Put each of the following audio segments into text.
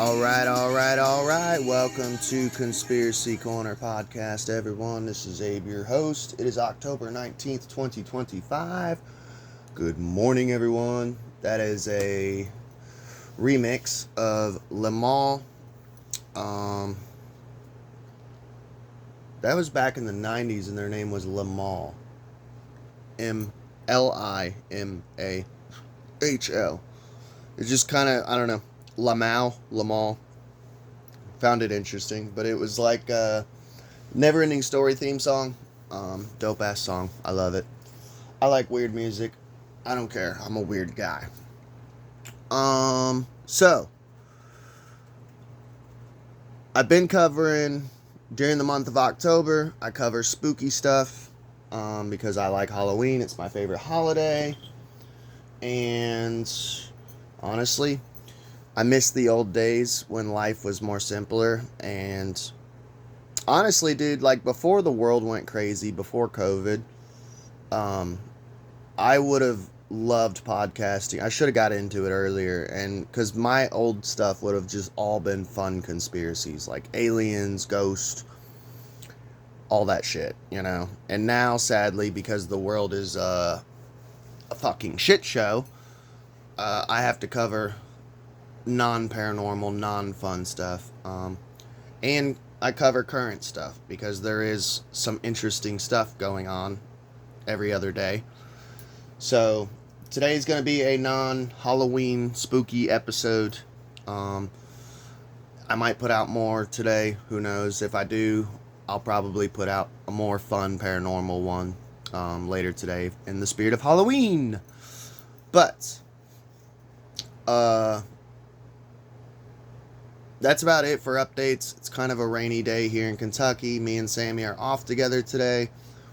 All right. Welcome to Conspiracy Corner Podcast, everyone. This is Abe, your host. It is October 19th, 2025. Good morning, everyone. That is a remix of Le Mans. That was back in the 90s, and their name was Limahl. Limahl. It's just kind of, I don't know, Limahl. Found it interesting, but it was like a Never Ending Story theme song. Dope ass song. I love it. I like weird music. I don't care. I'm a weird guy. So I've been covering during the month of October. I cover spooky stuff because I like Halloween. It's my favorite holiday, and honestly, I miss the old days when life was more simpler. And honestly, dude, like before the world went crazy, before COVID, I would have loved podcasting. I should have got into it earlier, and because my old stuff would have just all been fun conspiracies like aliens, ghosts, all that shit, you know. And now, sadly, because the world is a fucking shit show, I have to cover non-paranormal, non-fun stuff. And I cover current stuff because there is some interesting stuff going on every other day. So today's going to be a non-Halloween spooky episode. I might put out more today. Who knows? If I do, I'll probably put out a more fun paranormal one later today in the spirit of Halloween. But that's about it for updates. It's kind of a rainy day here in Kentucky. Me and Sammy are off together today.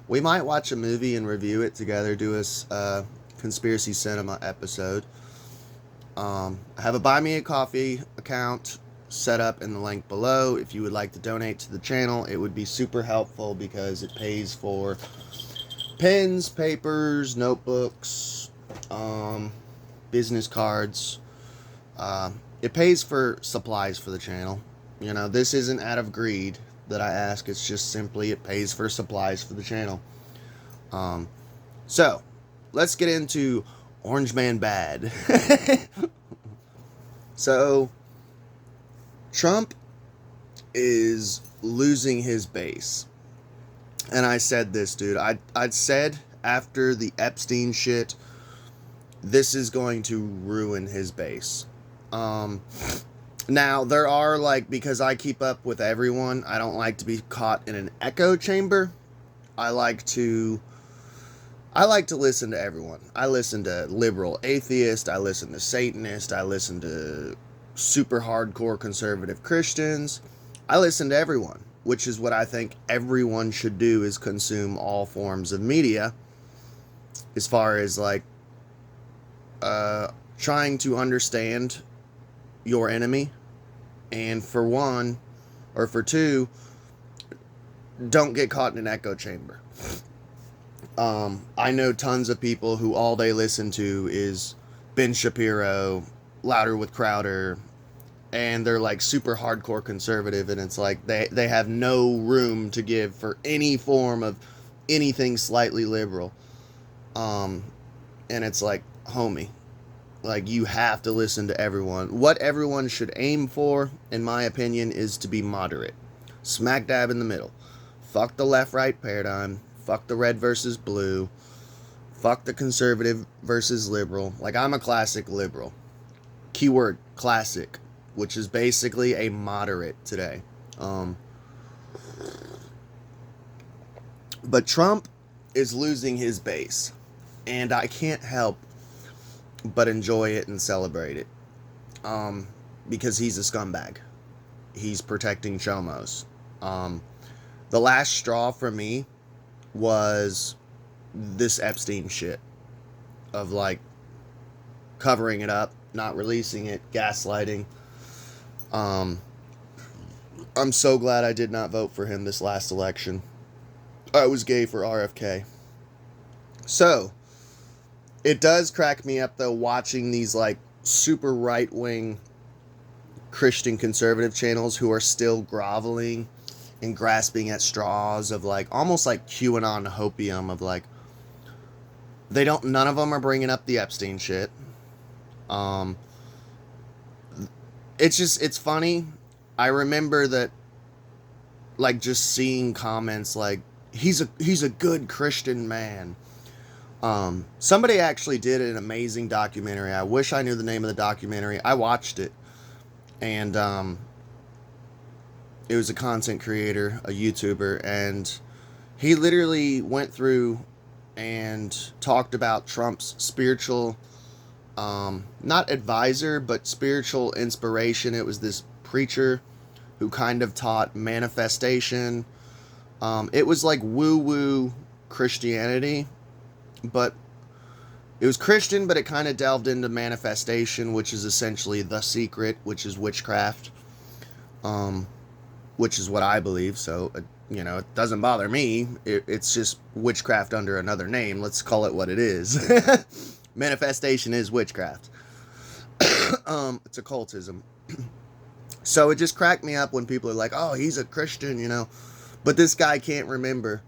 We might watch a movie and review it together, do a conspiracy cinema episode. I have a Buy Me a Coffee account set up in the link below. If you would like to donate to the channel, it would be super helpful because it pays for pens, papers, notebooks, business cards. It pays for supplies for the channel. You know, this isn't out of greed that I ask. It's just simply it pays for supplies for the channel. So, let's get into Orange Man Bad. So, Trump is losing his base. And I said this, dude. I'd said after the Epstein shit, this is going to ruin his base. Now there are, like, because I keep up with everyone, I don't like to be caught in an echo chamber. I like to listen to everyone. I listen to liberal atheist, I listen to Satanist, I listen to super hardcore conservative Christians. I listen to everyone, which is what I think everyone should do, is consume all forms of media, as far as like trying to understand your enemy, and for one, or for two, don't get caught in an echo chamber. I know tons of people who all they listen to is Ben Shapiro, Louder with Crowder, and they're like super hardcore conservative, and it's like they have no room to give for any form of anything slightly liberal. And it's like, homie, like, you have to listen to everyone. What everyone should aim for, in my opinion, is to be moderate. Smack dab in the middle. Fuck the left-right paradigm. Fuck the red versus blue. Fuck the conservative versus liberal. Like, I'm a classic liberal. Keyword, classic. Which is basically a moderate today. But Trump is losing his base. And I can't help but enjoy it and celebrate it, because he's a scumbag. He's protecting Chomos. The last straw for me was this Epstein shit of, like, covering it up, not releasing it, gaslighting. I'm so glad I did not vote for him this last election. I was gay for RFK. So, it does crack me up, though, watching these, like, super right-wing Christian conservative channels who are still groveling and grasping at straws of like almost like QAnon hopium of like none of them are bringing up the Epstein shit. It's funny. I remember that, like, just seeing comments like he's a good Christian man. Somebody actually did an amazing documentary. I wish I knew the name of the documentary. I watched it, and it was a content creator, a YouTuber, and he literally went through and talked about Trump's spiritual, not advisor, but spiritual inspiration. It was this preacher who kind of taught manifestation. It was like woo-woo Christianity, but it was Christian, but it kind of delved into manifestation, which is essentially The Secret, which is witchcraft, which is what I believe. So, it doesn't bother me. It's just witchcraft under another name. Let's call it what it is. Manifestation is witchcraft. It's occultism. So it just cracked me up when people are like, oh, he's a Christian, but this guy can't remember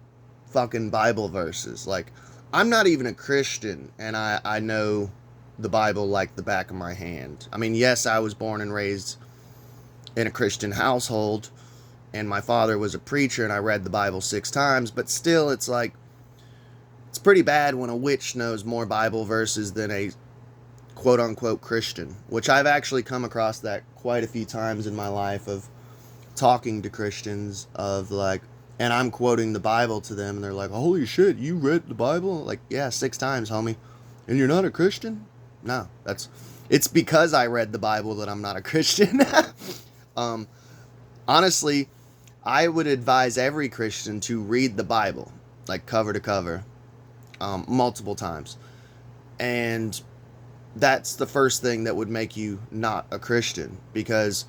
fucking Bible verses. Like, I'm not even a Christian, and I know the Bible like the back of my hand. I mean, yes, I was born and raised in a Christian household, and my father was a preacher, and I read the Bible 6 times, but still, it's like, it's pretty bad when a witch knows more Bible verses than a quote-unquote Christian, which I've actually come across that quite a few times in my life of talking to Christians of like, and I'm quoting the Bible to them, and they're like, holy shit, you read the Bible? Like, yeah, 6 times, homie. And you're not a Christian? No, it's because I read the Bible that I'm not a Christian. Honestly, I would advise every Christian to read the Bible, like cover to cover, multiple times. And that's the first thing that would make you not a Christian, because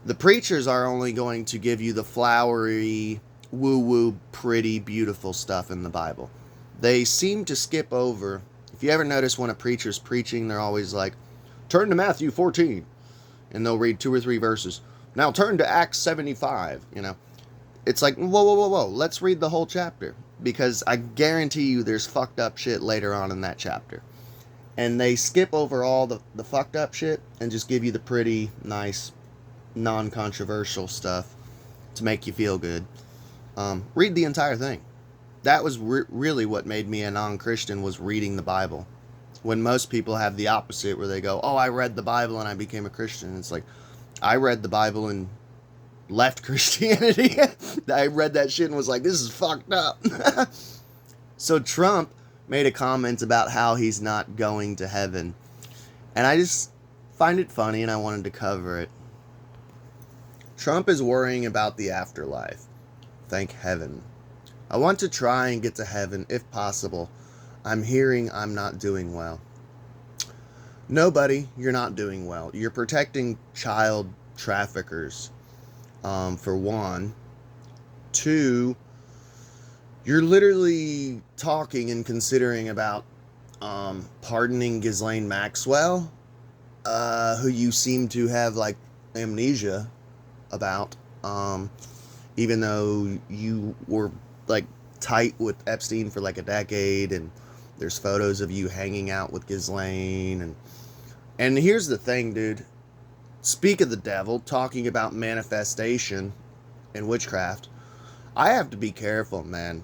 the preachers are only going to give you the flowery, woo-woo, pretty, beautiful stuff in the Bible. They seem to skip over, if you ever notice when a preacher's preaching, they're always like, turn to Matthew 14, and they'll read 2 or 3 verses. Now turn to Acts 75, It's like, whoa, let's read the whole chapter, because I guarantee you there's fucked up shit later on in that chapter. And they skip over all the fucked up shit and just give you the pretty, nice, non-controversial stuff to make you feel good. Read the entire thing. That was really what made me a non-Christian, was reading the Bible. When most people have the opposite, where they go, oh, I read the Bible and I became a Christian. It's like, I read the Bible and left Christianity. I read that shit and was like, this is fucked up. So Trump made a comment about how he's not going to heaven. And I just find it funny, and I wanted to cover it. Trump is worrying about the afterlife. Thank heaven. I want to try and get to heaven if possible. I'm hearing I'm not doing well. No, buddy, you're not doing well. You're protecting child traffickers, for one. 2, you're literally talking and considering about pardoning Ghislaine Maxwell, who you seem to have like amnesia about, even though you were like tight with Epstein for like a decade, and there's photos of you hanging out with Ghislaine, and here's the thing, dude. Speak of the devil, talking about manifestation and witchcraft. I have to be careful, man,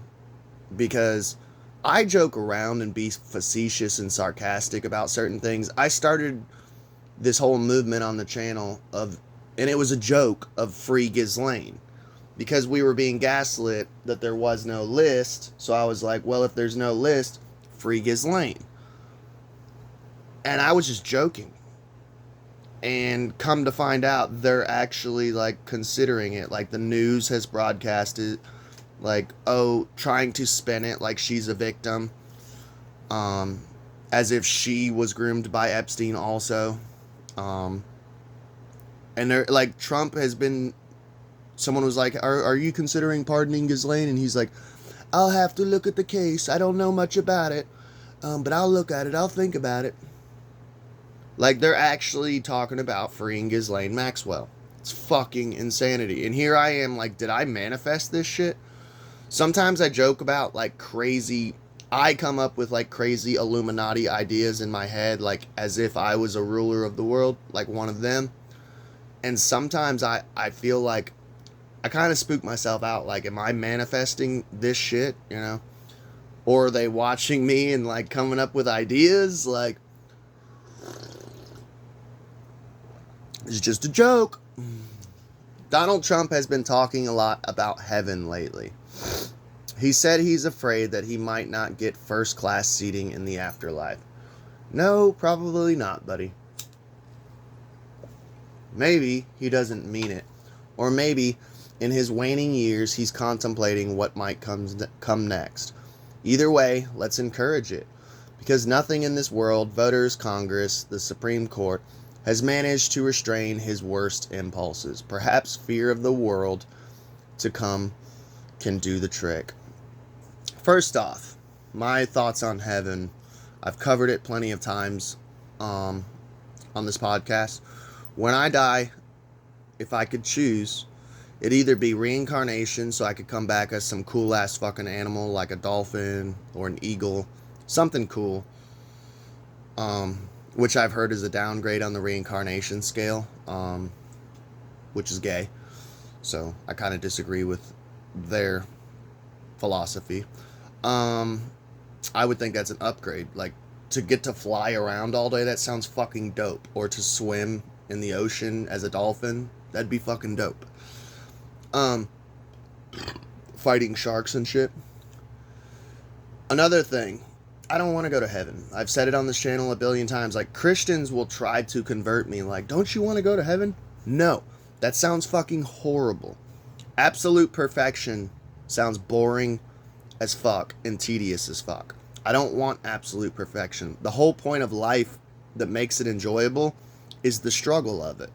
because I joke around and be facetious and sarcastic about certain things. I started this whole movement on the channel and it was a joke of free Ghislaine, because we were being gaslit that there was no list. So I was like, well, if there's no list, free Ghislaine. And I was just joking. And come to find out, they're actually like considering it. Like the news has broadcasted, like, oh, trying to spin it like she's a victim, as if she was groomed by Epstein also. And they're like, Trump has been, someone was like, are you considering pardoning Ghislaine? And he's like, I'll have to look at the case. I don't know much about it, but I'll look at it. I'll think about it. Like, they're actually talking about freeing Ghislaine Maxwell. It's fucking insanity. And here I am, like, did I manifest this shit? Sometimes I joke about, like, crazy... I come up with, like, crazy Illuminati ideas in my head, like, as if I was a ruler of the world, like one of them. And sometimes I feel like I kind of spook myself out. Like, am I manifesting this shit, you know? Or are they watching me and, like, coming up with ideas? Like, it's just a joke. Donald Trump has been talking a lot about heaven lately. He said he's afraid that he might not get first-class seating in the afterlife. No, probably not, buddy. Maybe he doesn't mean it. Or maybe, in his waning years, he's contemplating what might come next. Either way, let's encourage it. Because nothing in this world, voters, Congress, the Supreme Court, has managed to restrain his worst impulses. Perhaps fear of the world to come can do the trick. First off, my thoughts on heaven. I've covered it plenty of times on this podcast. When I die, if I could choose, it'd either be reincarnation, so I could come back as some cool-ass fucking animal, like a dolphin or an eagle. Something cool. Which I've heard is a downgrade on the reincarnation scale, which is gay. So I kind of disagree with their philosophy. I would think that's an upgrade. Like, to get to fly around all day, that sounds fucking dope. Or to swim in the ocean as a dolphin, that'd be fucking dope. Fighting sharks and shit. Another thing, I don't want to go to heaven. I've said it on this channel a billion times. Like, Christians will try to convert me. Like, don't you want to go to heaven? No. That sounds fucking horrible. Absolute perfection sounds boring as fuck and tedious as fuck. I don't want absolute perfection. The whole point of life that makes it enjoyable is the struggle of it.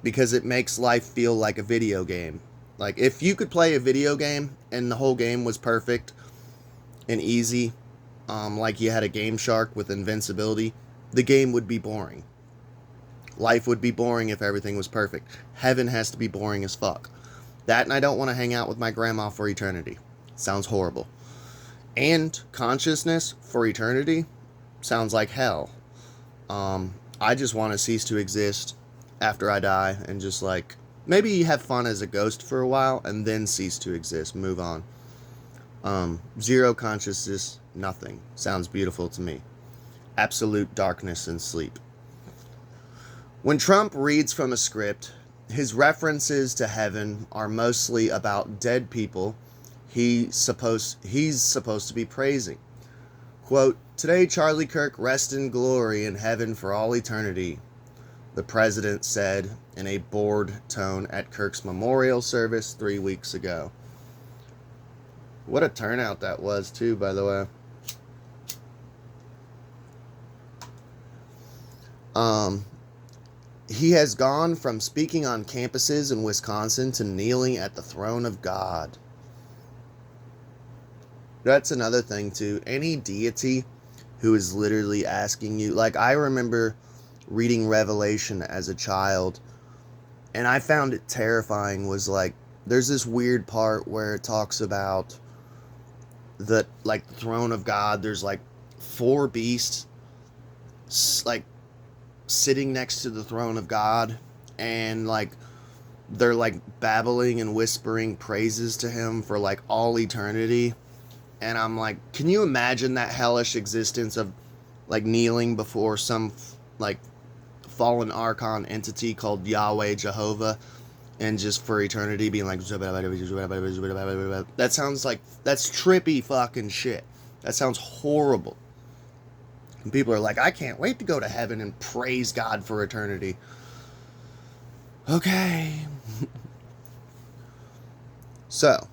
Because it makes life feel like a video game. Like, if you could play a video game and the whole game was perfect and easy, like you had a Game Shark with invincibility, the game would be boring. Life would be boring if everything was perfect. Heaven has to be boring as fuck. That, and I don't want to hang out with my grandma for eternity. Sounds horrible. And consciousness for eternity sounds like hell. I just want to cease to exist after I die and just, like, maybe have fun as a ghost for a while and then cease to exist. Move on. Zero consciousness, nothing. Sounds beautiful to me. Absolute darkness and sleep. When Trump reads from a script, his references to heaven are mostly about dead people he's supposed to be praising. Quote, "Today Charlie Kirk rests in glory in heaven for all eternity," the president said in a bored tone at Kirk's memorial service 3 weeks ago. What a turnout that was, too, by the way. He has gone from speaking on campuses in Wisconsin to kneeling at the throne of God. That's another thing, too. Any deity who is literally asking you... Like, I remember reading Revelation as a child, and I found it terrifying. Was like, there's this weird part where it talks about the, like, the throne of God. There's, like, 4 beasts, like, sitting next to the throne of God, and, like, they're, like, babbling and whispering praises to him for, like, all eternity. And I'm like, can you imagine that hellish existence of, like, kneeling before some, like, fallen archon entity called Yahweh, Jehovah, and just for eternity being like, that sounds like, that's trippy fucking shit. That sounds horrible. And people are like, I can't wait to go to heaven and praise God for eternity. Okay. So,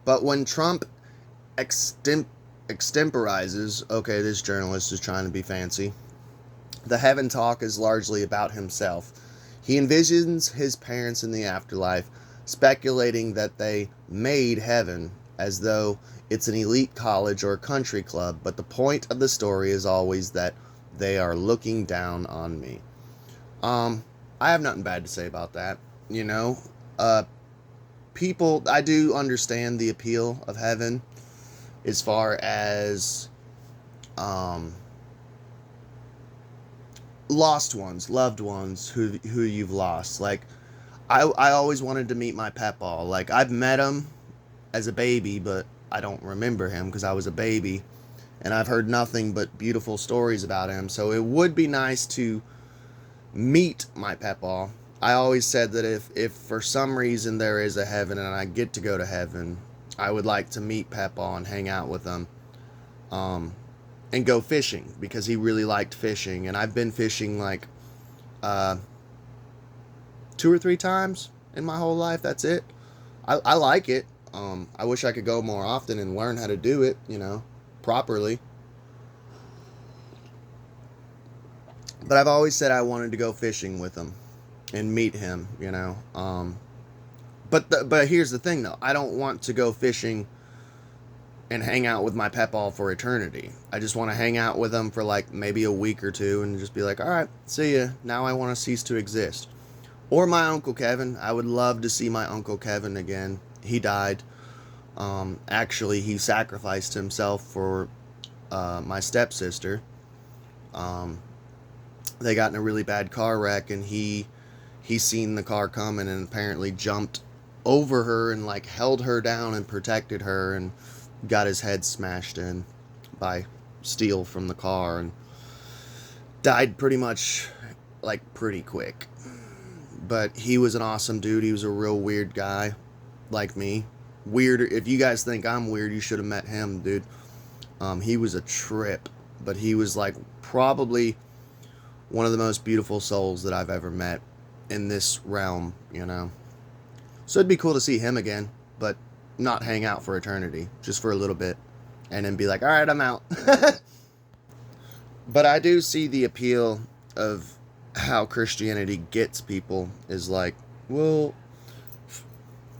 but when Trump extemporizes, okay, this journalist is trying to be fancy, the heaven talk is largely about himself. He envisions his parents in the afterlife, speculating that they made heaven, as though it's an elite college or country club, but the point of the story is always that They are looking down on me. I have nothing bad to say about that. You know, people, I do understand the appeal of heaven as far as lost ones, loved ones who you've lost. Like, I always wanted to meet my Papaw. Like, I've met him as a baby, but I don't remember him because I was a baby, and I've heard nothing but beautiful stories about him. So it would be nice to meet my Papaw. I always said that if for some reason there is a heaven and I get to go to heaven, I would like to meet Papaw and hang out with him, and go fishing because he really liked fishing. And I've been fishing like 2 or 3 times in my whole life. That's it. I like it. I wish I could go more often and learn how to do it, properly. But I've always said I wanted to go fishing with him and meet him, But here's the thing, though. I don't want to go fishing and hang out with my Papaw for eternity. I just want to hang out with him for like maybe a week or two and just be like, all right, see ya. Now I want to cease to exist. Or my Uncle Kevin. I would love to see my Uncle Kevin again. He died. Actually, he sacrificed himself for my stepsister. They got in a really bad car wreck, and he seen the car coming and apparently jumped over her and like held her down and protected her and got his head smashed in by steel from the car and died pretty much like pretty quick. But he was an awesome dude. He was a real weird guy like me. Weird. If you guys think I'm weird, you should have met him, dude. He was a trip, but he was like probably one of the most beautiful souls that I've ever met in this realm, So it'd be cool to see him again, but not hang out for eternity, just for a little bit, and then be like, all right, I'm out. But I do see the appeal of how Christianity gets people is like, well,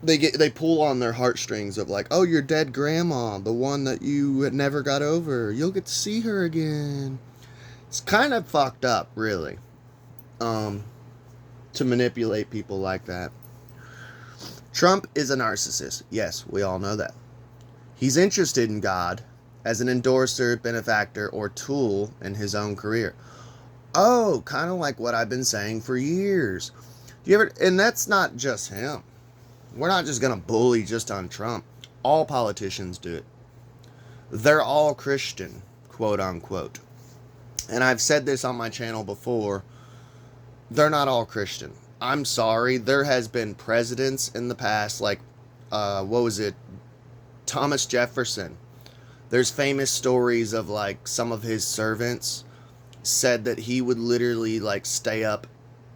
they pull on their heartstrings of like, oh, your dead grandma, the one that you had never got over, you'll get to see her again. It's kind of fucked up, really, to manipulate people like that. Trump is a narcissist. Yes, we all know that. He's interested in God as an endorser, benefactor, or tool in his own career. Oh, kind of like what I've been saying for years. And that's not just him. We're not just going to bully just on Trump. All politicians do it. They're all Christian, quote unquote. And I've said this on my channel before. They're not all Christian. I'm sorry. There has been presidents in the past, like, what was it? Thomas Jefferson. There's famous stories of, like, some of his servants said that he would literally, like, stay up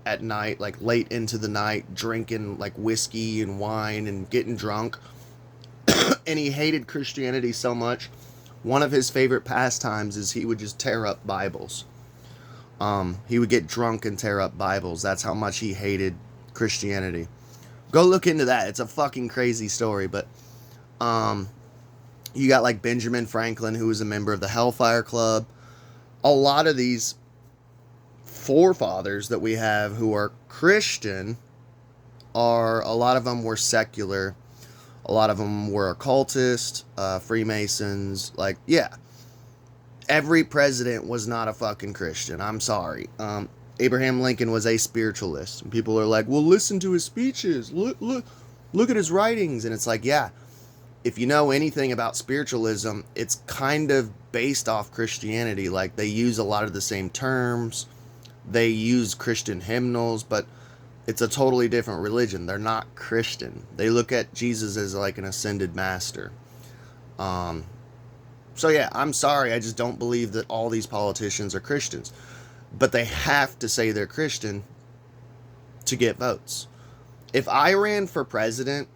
at night, like, late into the night, drinking, like, whiskey and wine and getting drunk. And he hated Christianity so much. One of his favorite pastimes is he would just tear up Bibles. He would get drunk and tear up Bibles. That's how much he hated Christianity. Go look into that. It's a fucking crazy story. But you got like Benjamin Franklin, who was a member of the Hellfire Club. A lot of these forefathers that we have who are Christian a lot of them were secular. A lot of them were occultists, Freemasons. Like, yeah. Every president was not a fucking Christian. I'm sorry. Abraham Lincoln was a spiritualist. And people are like, well, listen to his speeches. Look at his writings. And it's like, yeah, if you know anything about spiritualism, it's kind of based off Christianity. Like, they use a lot of the same terms. They use Christian hymnals, but it's a totally different religion. They're not Christian. They look at Jesus as like an ascended master. So yeah, I'm sorry. I just don't believe that all these politicians are Christians. But they have to say they're Christian to get votes. If I ran for president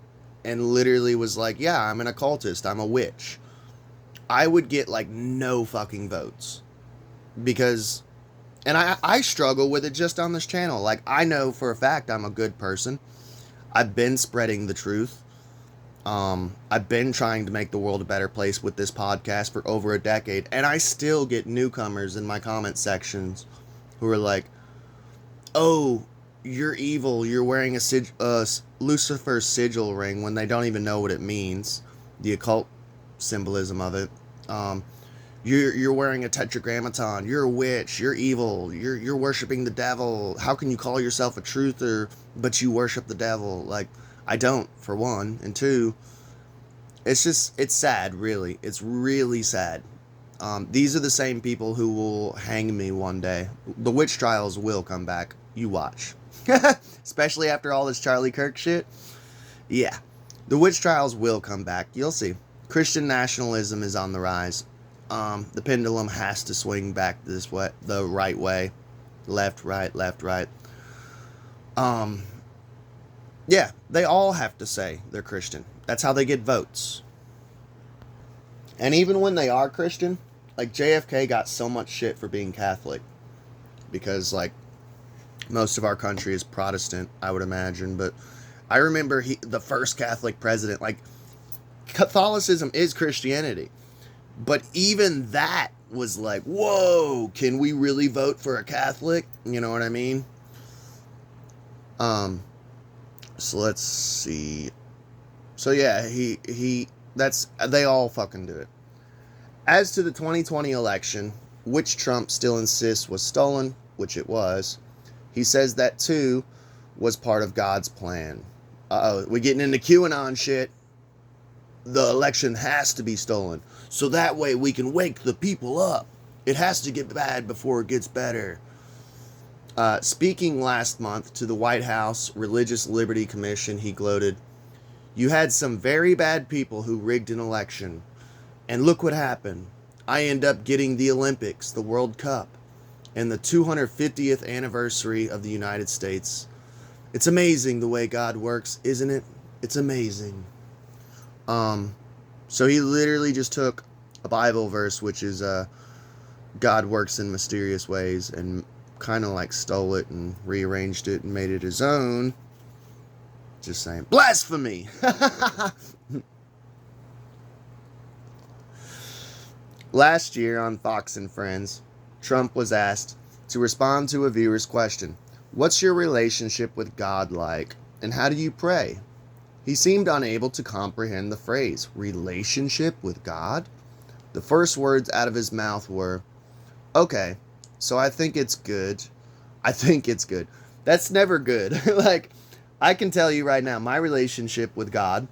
and literally was like, yeah, I'm an occultist, I'm a witch, I would get like no fucking votes. Because, and I struggle with it just on this channel. Like, I know for a fact I'm a good person. I've been spreading the truth. I've been trying to make the world a better place with this podcast for over a decade, and I still get newcomers in my comment sections who are like, oh, you're evil, you're wearing a Lucifer sigil ring, when they don't even know what it means, the occult symbolism of it. You're wearing a tetragrammaton, you're a witch, you're evil, you're worshiping the devil. How can you call yourself a truther but you worship the devil? Like, I don't, for one. And two, it's sad, really. It's really sad. These are the same people who will hang me one day. The witch trials will come back. You watch. Especially after all this Charlie Kirk shit. Yeah. The witch trials will come back. You'll see. Christian nationalism is on the rise. The pendulum has to swing back this way, the right way. Left, right, left, right. Yeah, they all have to say they're Christian. That's how they get votes. And even when they are Christian, like JFK got so much shit for being Catholic. Because, like, most of our country is Protestant, I would imagine. But I remember the first Catholic president, like, Catholicism is Christianity. But even that was like, whoa, can we really vote for a Catholic? You know what I mean? So let's see. So yeah, they all fucking do it. As to the 2020 election, which Trump still insists was stolen, which it was, he says that too was part of God's plan. Uh-oh, we're getting into QAnon shit. The election has to be stolen, so that way we can wake the people up. It has to get bad before it gets better. Speaking last month to the White House Religious Liberty Commission, he gloated, "You had some very bad people who rigged an election. And look what happened. I end up getting the Olympics, the World Cup, and the 250th anniversary of the United States. It's amazing the way God works, isn't it? It's amazing." So he literally just took a Bible verse, which is, God works in mysterious ways, and kind of like stole it and rearranged it and made it his own. Just saying. Blasphemy! Last year on Fox and Friends, Trump was asked to respond to a viewer's question. What's your relationship with God like, and how do you pray? He seemed unable to comprehend the phrase, relationship with God? The first words out of his mouth were, okay, so I think it's good. I think it's good. That's never good. Like, I can tell you right now, my relationship with God,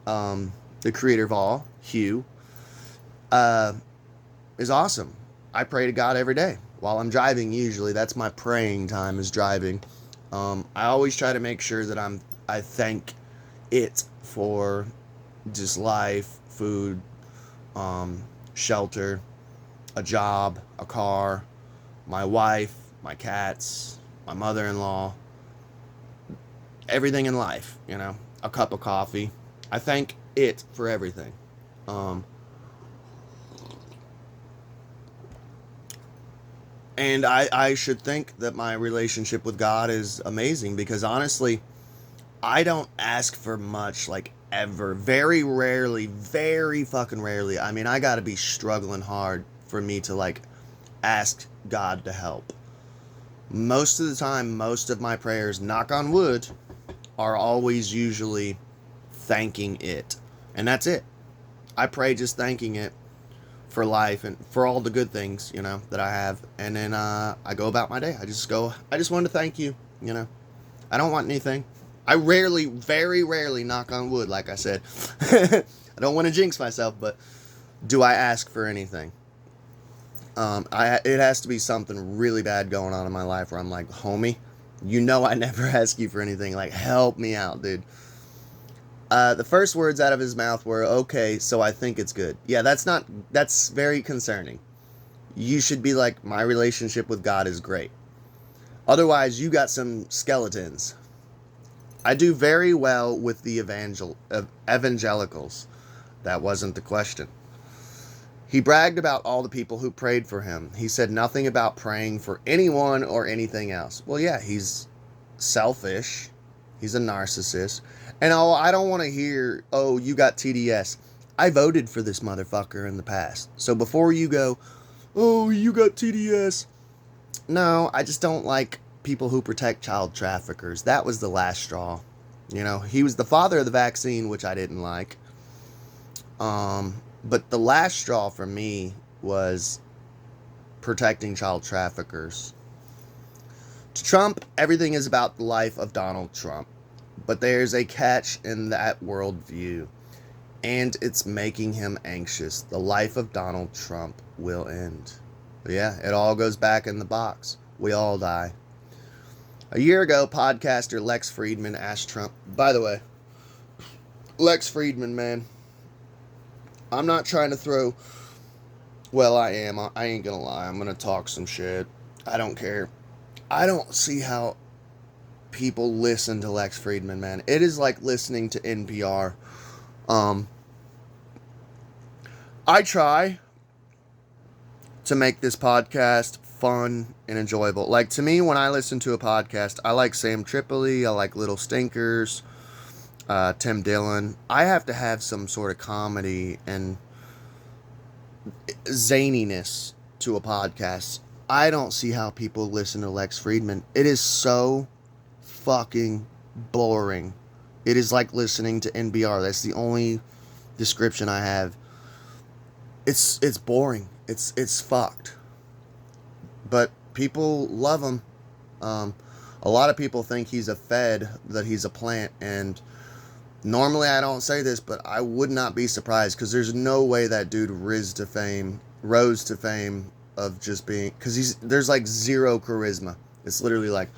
the creator of all, Hugh, is awesome. I pray to God every day while I'm driving. Usually that's my praying time, is driving. I always try to make sure that I thank it for just life, food, shelter, a job, a car, my wife, my cats, my mother-in-law, everything in life, you know, a cup of coffee. I thank it for everything. And I should think that my relationship with God is amazing, because honestly, I don't ask for much, like, ever. Very rarely, very fucking rarely. I mean, I gotta be struggling hard for me to, like, ask God to help. Most of the time, most of my prayers, knock on wood, are always usually thanking it. And that's it. I pray just thanking it for life and for all the good things, you know, that I have. And then I go about my day. I just want to thank you, you know. I don't want anything. I rarely, very rarely knock on wood, like I said. I don't want to jinx myself, but do I ask for anything? It has to be something really bad going on in my life where I'm like, homie, you know I never ask you for anything. Like, help me out, dude. The first words out of his mouth were, okay, so I think it's good. Yeah, that's very concerning. You should be like, my relationship with God is great. Otherwise, you got some skeletons. I do very well with the evangelicals. That wasn't the question. He bragged about all the people who prayed for him. He said nothing about praying for anyone or anything else. Well, yeah, he's selfish. He's a narcissist. And oh, I don't want to hear, oh, you got TDS. I voted for this motherfucker in the past. So before you go, oh, you got TDS. No, I just don't like people who protect child traffickers. That was the last straw. You know, he was the father of the vaccine, which I didn't like. But the last straw for me was protecting child traffickers. To Trump, everything is about the life of Donald Trump. But there's a catch in that worldview, and it's making him anxious. The life of Donald Trump will end. But yeah, it all goes back in the box. We all die. A year ago, podcaster Lex Fridman asked Trump, by the way, Lex Fridman, man, I'm not trying to throw, well, I am. I ain't gonna lie. I'm gonna talk some shit. I don't care. I don't see how people listen to Lex Fridman, man. It is like listening to NPR. I try to make this podcast fun and enjoyable. Like, to me, when I listen to a podcast, I like Sam Tripoli, I like Little Stinkers, Tim Dillon. I have to have some sort of comedy and zaniness to a podcast. I don't see how people listen to Lex Fridman. It is so fucking boring. It is like listening to NPR. That's the only description I have. It's boring. It's fucked. But people love him. A lot of people think he's a fed, that he's a plant, and normally I don't say this, but I would not be surprised, because there's no way that dude rose to fame of just being, because there's like zero charisma. It's literally like,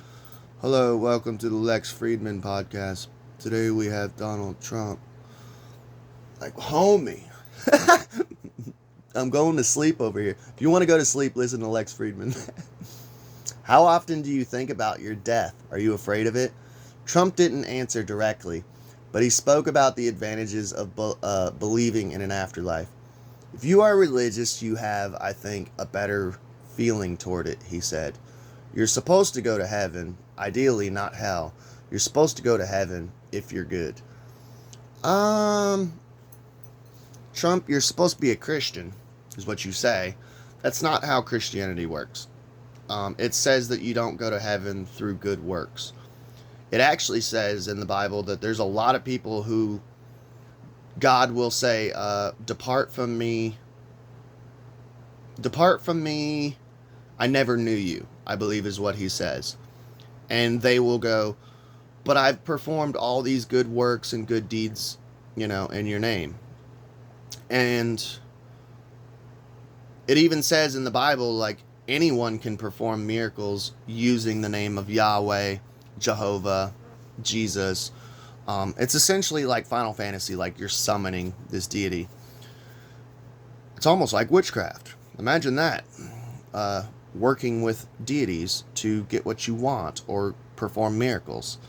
hello, welcome to the Lex Fridman podcast. Today we have Donald Trump. Like, homie. I'm going to sleep over here. If you want to go to sleep, listen to Lex Fridman. How often do you think about your death? Are you afraid of it? Trump didn't answer directly, but he spoke about the advantages of believing in an afterlife. If you are religious, you have, I think, a better feeling toward it, he said. You're supposed to go to heaven, ideally not hell. You're supposed to go to heaven if you're good. Trump, you're supposed to be a Christian, is what you say. That's not how Christianity works. It says that you don't go to heaven through good works. It actually says in the Bible that there's a lot of people who God will say, depart from me, I never knew you, I believe is what he says. And they will go, but I've performed all these good works and good deeds, in your name. And it even says in the Bible, like, anyone can perform miracles using the name of Yahweh, Jehovah, Jesus. It's essentially like Final Fantasy, like you're summoning this deity. It's almost like witchcraft. Imagine that. Working with deities to get what you want or perform miracles.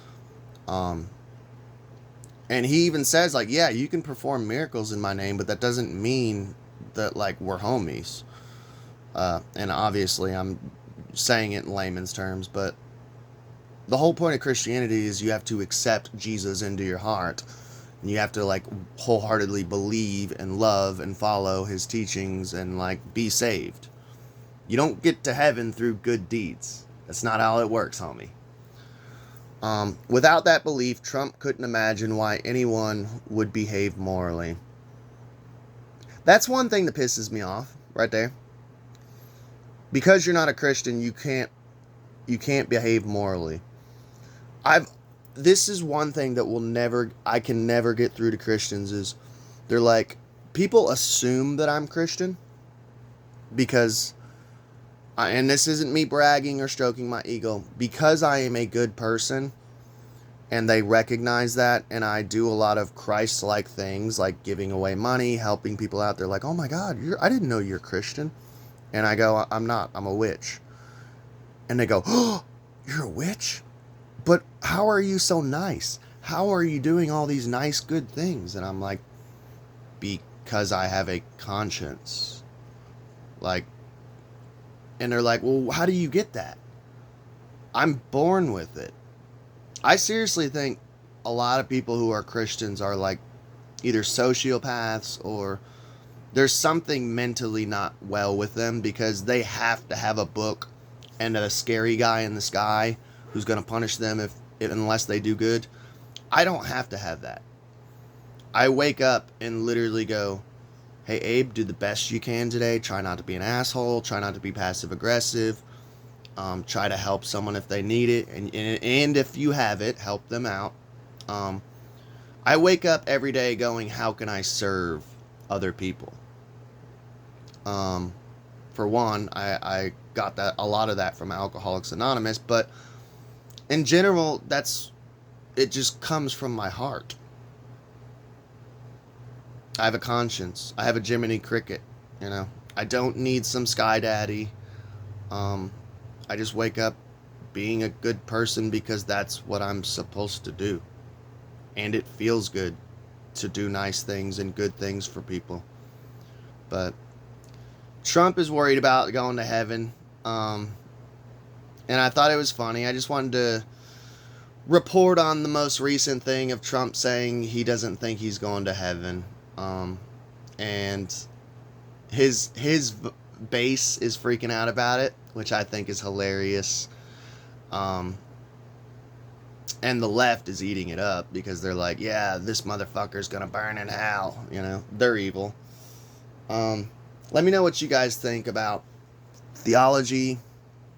And he even says, like, yeah, you can perform miracles in my name, but that doesn't mean that, like, we're homies. And obviously I'm saying it in layman's terms, but the whole point of Christianity is you have to accept Jesus into your heart. And you have to, like, wholeheartedly believe and love and follow his teachings and, like, be saved. You don't get to heaven through good deeds. That's not how it works, homie. Without that belief, Trump couldn't imagine why anyone would behave morally. That's one thing that pisses me off right there. Because you're not a Christian, you can't behave morally. This is one thing that I can never get through to Christians is they're like, people assume that I'm Christian because and this isn't me bragging or stroking my ego, because I am a good person and they recognize that, and I do a lot of Christ-like things like giving away money, helping people out. They're like, oh my God, I didn't know you're Christian. And I go, I'm not, I'm a witch. And they go, oh, you're a witch? But how are you so nice? How are you doing all these nice, good things? And I'm like, because I have a conscience. Like, and they're like, well, how do you get that? I'm born with it. I seriously think a lot of people who are Christians are like either sociopaths or there's something mentally not well with them because they have to have a book and a scary guy in the sky who's going to punish them if unless they do good. I don't have to have that. I wake up and literally go, hey, Abe, do the best you can today. Try not to be an asshole. Try not to be passive aggressive. Try to help someone if they need it. And if you have it, help them out. I wake up every day going, how can I serve other people? For one, I got that a lot of that from Alcoholics Anonymous, but in general, it just comes from my heart. I have a conscience. I have a Jiminy Cricket, you know. I don't need some Sky Daddy. I just wake up being a good person because that's what I'm supposed to do. And it feels good to do nice things and good things for people. But Trump is worried about going to heaven. And I thought it was funny. I just wanted to report on the most recent thing of Trump saying he doesn't think he's going to heaven. And his base is freaking out about it, which I think is hilarious. And the left is eating it up because they're like, yeah, this motherfucker's gonna burn in hell. You know, they're evil. Let me know what you guys think about theology,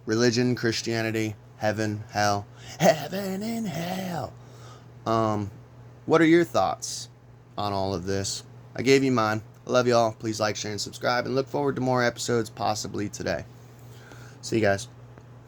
religion, Christianity, heaven, hell, heaven and hell. What are your thoughts on all of this? I gave you mine. I love y'all. Please like, share, and subscribe, and look forward to more episodes possibly today. See you guys.